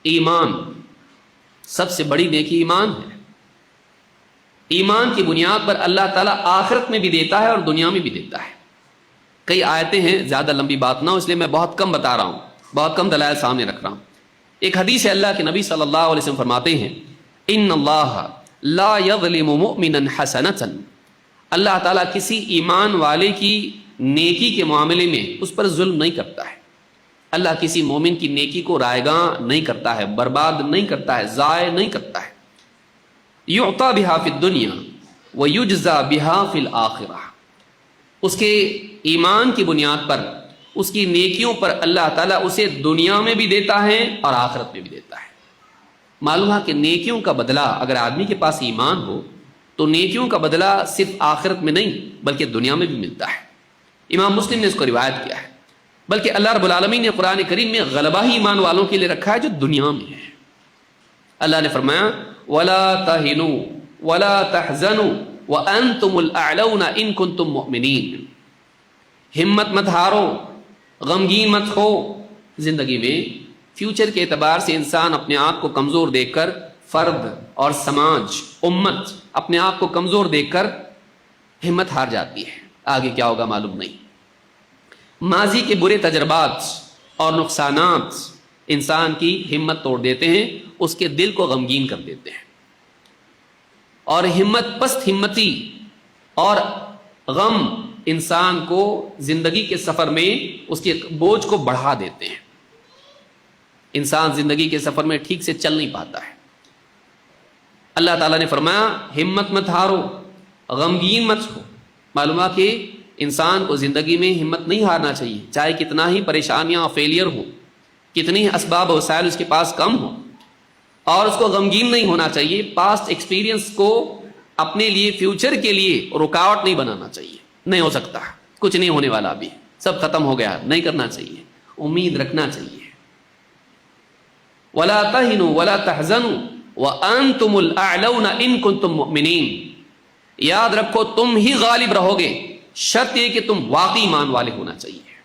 ایمان سب سے بڑی نیکی ایمان ہے۔ ایمان کی بنیاد پر اللہ تعالیٰ آخرت میں بھی دیتا ہے اور دنیا میں بھی دیتا ہے۔ کئی آیتیں ہیں، زیادہ لمبی بات نہ ہو اس لیے میں بہت کم بتا رہا ہوں، بہت کم دلائل سامنے رکھ رہا ہوں۔ ایک حدیث ہے، اللہ کے نبی صلی اللہ علیہ وسلم فرماتے ہیں ان اللہ لا یظلم مؤمنا حسنۃ، اللہ تعالیٰ کسی ایمان والے کی نیکی کے معاملے میں اس پر ظلم نہیں کرتا ہے۔ اللہ کسی مومن کی نیکی کو رائیگاں نہیں کرتا ہے، برباد نہیں کرتا ہے، ضائع نہیں کرتا ہے۔ یعطی بہا فی الدنیا ویجزا بہا فی الآخرہ، اس کے ایمان کی بنیاد پر، اس کی نیکیوں پر اللہ تعالیٰ اسے دنیا میں بھی دیتا ہے اور آخرت میں بھی دیتا ہے۔ معلوم ہے کہ نیکیوں کا بدلہ، اگر آدمی کے پاس ایمان ہو تو نیکیوں کا بدلہ صرف آخرت میں نہیں بلکہ دنیا میں بھی ملتا ہے۔ امام مسلم نے اس کو روایت کیا ہے، بلکہ اللہ رب العالمین نے قرآن کریم میں غلبہ ہی ایمان والوں کے لیے رکھا ہے جو دنیا میں ہے۔ اللہ نے فرمایا وَلَا تَهِنُوا وَلَا تَحْزَنُوا وَأَنْتُمُ الْأَعْلَوْنَ إِن كُنتُم مُؤْمِنِينَ، ہمت مت ہارو، غمگین مت ہو۔ زندگی میں فیوچر کے اعتبار سے انسان اپنے آپ کو کمزور دیکھ کر، فرد اور سماج، امت اپنے آپ کو کمزور دیکھ کر ہمت ہار جاتی ہے، آگے کیا ہوگا معلوم نہیں۔ ماضی کے برے تجربات اور نقصانات انسان کی ہمت توڑ دیتے ہیں، اس کے دل کو غمگین کر دیتے ہیں، اور پست ہمتی اور غم انسان کو زندگی کے سفر میں اس کے بوجھ کو بڑھا دیتے ہیں۔ انسان زندگی کے سفر میں ٹھیک سے چل نہیں پاتا ہے۔ اللہ تعالیٰ نے فرمایا ہمت مت ہارو، غمگین مت ہو۔ معلوم ہے کہ انسان کو زندگی میں ہمت نہیں ہارنا چاہیے، چاہے کتنا ہی پریشانیاں اور فیلئر ہو، کتنی ہی اسباب و وسائل اس کے پاس کم ہو، اور اس کو غمگین نہیں ہونا چاہیے۔ پاسٹ ایکسپیرینس کو اپنے لیے، فیوچر کے لیے رکاوٹ نہیں بنانا چاہیے۔ نہیں ہو سکتا، کچھ نہیں ہونے والا، ابھی سب ختم ہو گیا، نہیں کرنا چاہیے، امید رکھنا چاہیے۔ وَلَا تَهِنُوا وَلَا تَحْزَنُوا وَأَنْتُمُ الْأَعْلَوْنَ إِن كُنتُم مُؤْمِنِينَ، یاد رکھو تم ہی غالب رہو گے، شرط یہ کہ تم واقعی ایمان والے ہونا چاہیے۔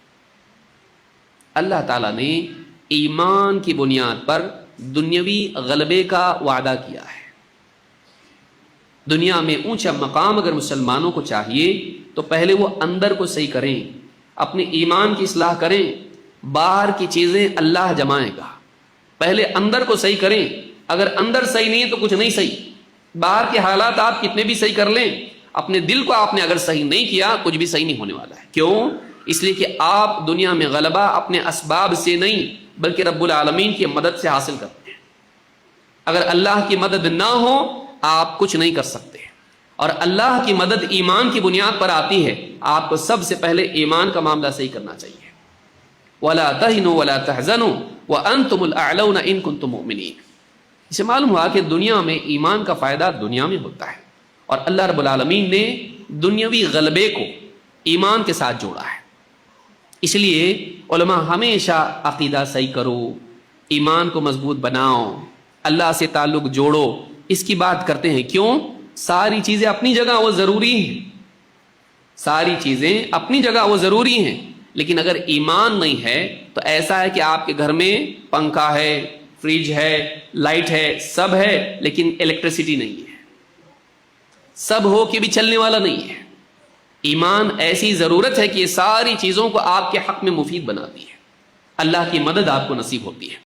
اللہ تعالیٰ نے ایمان کی بنیاد پر دنیاوی غلبے کا وعدہ کیا ہے۔ دنیا میں اونچا مقام اگر مسلمانوں کو چاہیے تو پہلے وہ اندر کو صحیح کریں، اپنے ایمان کی اصلاح کریں۔ باہر کی چیزیں اللہ جمائے گا، پہلے اندر کو صحیح کریں۔ اگر اندر صحیح نہیں ہے تو کچھ نہیں صحیح۔ باہر کے حالات آپ کتنے بھی صحیح کر لیں، اپنے دل کو آپ نے اگر صحیح نہیں کیا کچھ بھی صحیح نہیں ہونے والا ہے۔ کیوں؟ اس لیے کہ آپ دنیا میں غلبہ اپنے اسباب سے نہیں بلکہ رب العالمین کی مدد سے حاصل کرتے ہیں۔ اگر اللہ کی مدد نہ ہو آپ کچھ نہیں کر سکتے، اور اللہ کی مدد ایمان کی بنیاد پر آتی ہے۔ آپ کو سب سے پہلے ایمان کا معاملہ صحیح کرنا چاہیے۔ وَلَا تَهِنُوا وَلَا تَحْزَنُوا وَأَنْتُمُ الْأَعْلَوْنَ إِن كُنتُم مُؤْمِنِينَ۔ اسے معلوم ہوا کہ دنیا میں ایمان کا فائدہ دنیا میں ہوتا ہے، اور اللہ رب العالمین نے دنیاوی غلبے کو ایمان کے ساتھ جوڑا ہے۔ اس لیے علماء ہمیشہ عقیدہ صحیح کرو، ایمان کو مضبوط بناؤ، اللہ سے تعلق جوڑو، اس کی بات کرتے ہیں۔ کیوں؟ ساری چیزیں اپنی جگہ وہ ضروری ہیں، ساری چیزیں اپنی جگہ وہ ضروری ہیں، لیکن اگر ایمان نہیں ہے تو ایسا ہے کہ آپ کے گھر میں پنکھا ہے، فریج ہے، لائٹ ہے، سب ہے، لیکن الیکٹریسٹی نہیں ہے، سب ہو کے بھی چلنے والا نہیں ہے۔ ایمان ایسی ضرورت ہے کہ یہ ساری چیزوں کو آپ کے حق میں مفید بناتی ہے۔ اللہ کی مدد آپ کو نصیب ہوتی ہے۔